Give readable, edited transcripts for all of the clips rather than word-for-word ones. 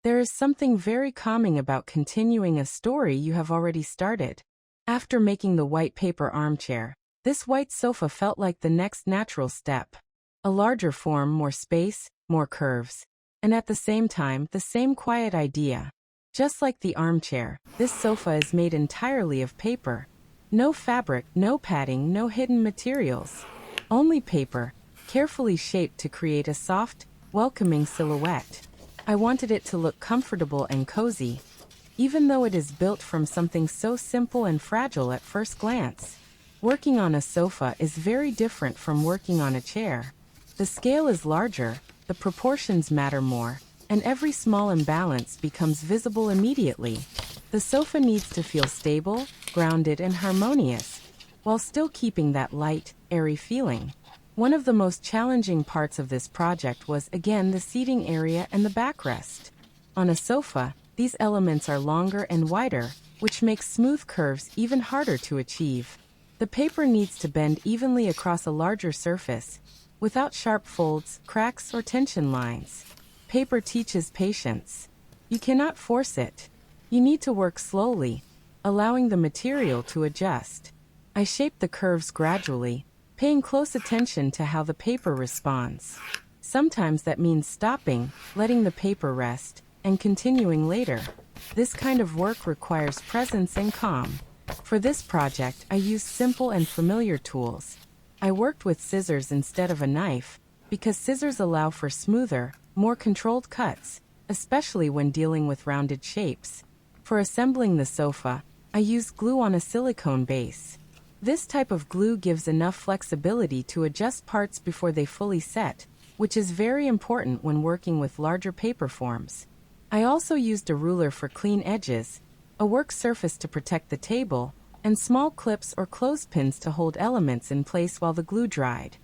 There is something very calming about continuing a story you have already started. After making the white paper armchair, this white sofa felt like the next natural step. A larger form, more space, more curves, and at the same time, the same quiet idea. Just like the armchair, this sofa is made entirely of paper. No fabric, no padding, no hidden materials. Only paper, carefully shaped to create a soft, welcoming silhouette. I wanted it to look comfortable and cozy, even though it is built from something so simple and fragile at first glance. Working on a sofa is very different from working on a chair. The scale is larger, the proportions matter more, and every small imbalance becomes visible immediately. The sofa needs to feel stable, grounded, and harmonious, while still keeping that light, airy feeling. One of the most challenging parts of this project was, again, the seating area and the backrest. On a sofa, these elements are longer and wider, which makes smooth curves even harder to achieve. The paper needs to bend evenly across a larger surface, without sharp folds, cracks, or tension lines. Paper teaches patience. You cannot force it. You need to work slowly, allowing the material to adjust. I shape the curves gradually, paying close attention to how the paper responds. Sometimes that means stopping, letting the paper rest, and continuing later. This kind of work requires presence and calm. For this project, I used simple and familiar tools. I worked with scissors instead of a knife, because scissors allow for smoother, more controlled cuts, especially when dealing with rounded shapes. For assembling the sofa, I used glue on a silicone base. This type of glue gives enough flexibility to adjust parts before they fully set, which is very important when working with larger paper forms. I also used a ruler for clean edges, a work surface to protect the table, and small clips or clothespins to hold elements in place while the glue dried.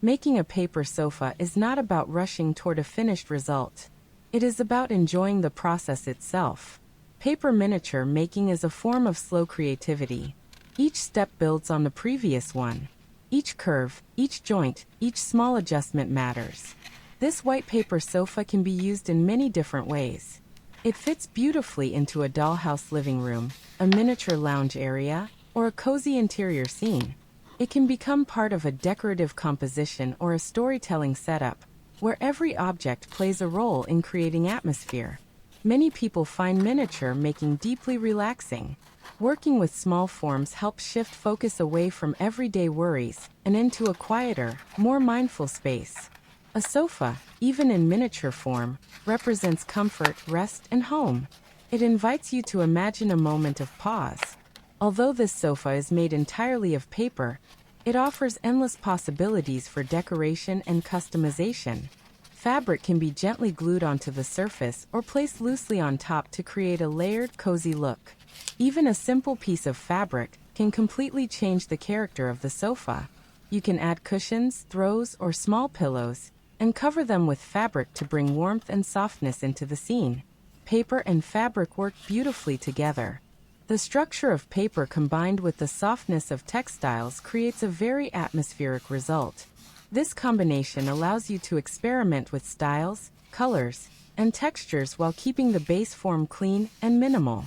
Making a paper sofa is not about rushing toward a finished result. It is about enjoying the process itself. Paper miniature making is a form of slow creativity. Each step builds on the previous one. Each curve, each joint, each small adjustment matters. This white paper sofa can be used in many different ways. It fits beautifully into a dollhouse living room, a miniature lounge area, or a cozy interior scene. It can become part of a decorative composition or a storytelling setup, where every object plays a role in creating atmosphere. Many people find miniature making deeply relaxing. Working with small forms helps shift focus away from everyday worries and into a quieter, more mindful space. A sofa, even in miniature form, represents comfort, rest, and home. It invites you to imagine a moment of pause. Although this sofa is made entirely of paper, it offers endless possibilities for decoration and customization. Fabric can be gently glued onto the surface or placed loosely on top to create a layered, cozy look. Even a simple piece of fabric can completely change the character of the sofa. You can add cushions, throws, or small pillows, and cover them with fabric to bring warmth and softness into the scene. Paper and fabric work beautifully together. The structure of paper combined with the softness of textiles creates a very atmospheric result. This combination allows you to experiment with styles, colors, and textures while keeping the base form clean and minimal.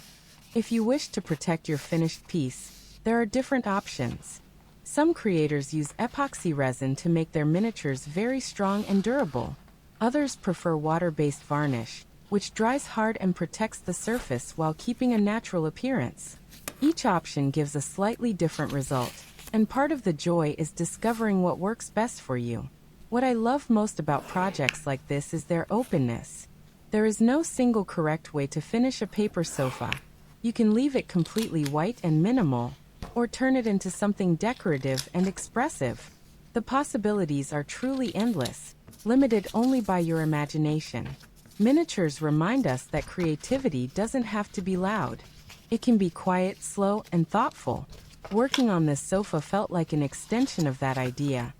If you wish to protect your finished piece, there are different options. Some creators use epoxy resin to make their miniatures very strong and durable. Others prefer water-based varnish, which dries hard and protects the surface while keeping a natural appearance. Each option gives a slightly different result, and part of the joy is discovering what works best for you. What I love most about projects like this is their openness. There is no single correct way to finish a paper sofa. You can leave it completely white and minimal, or turn it into something decorative and expressive. The possibilities are truly endless, limited only by your imagination. Miniatures remind us that creativity doesn't have to be loud. It can be quiet, slow, and thoughtful. Working on this sofa felt like an extension of that idea,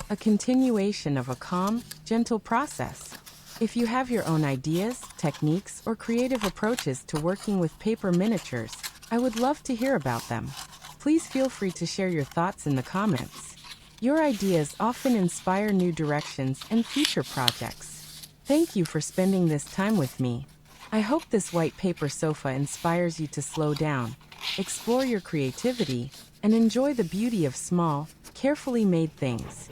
a continuation of a calm, gentle process. If you have your own ideas, techniques, or creative approaches to working with paper miniatures, I would love to hear about them. Please feel free to share your thoughts in the comments. Your ideas often inspire new directions and future projects. Thank you for spending this time with me. I hope this white paper sofa inspires you to slow down, explore your creativity, and enjoy the beauty of small, carefully made things.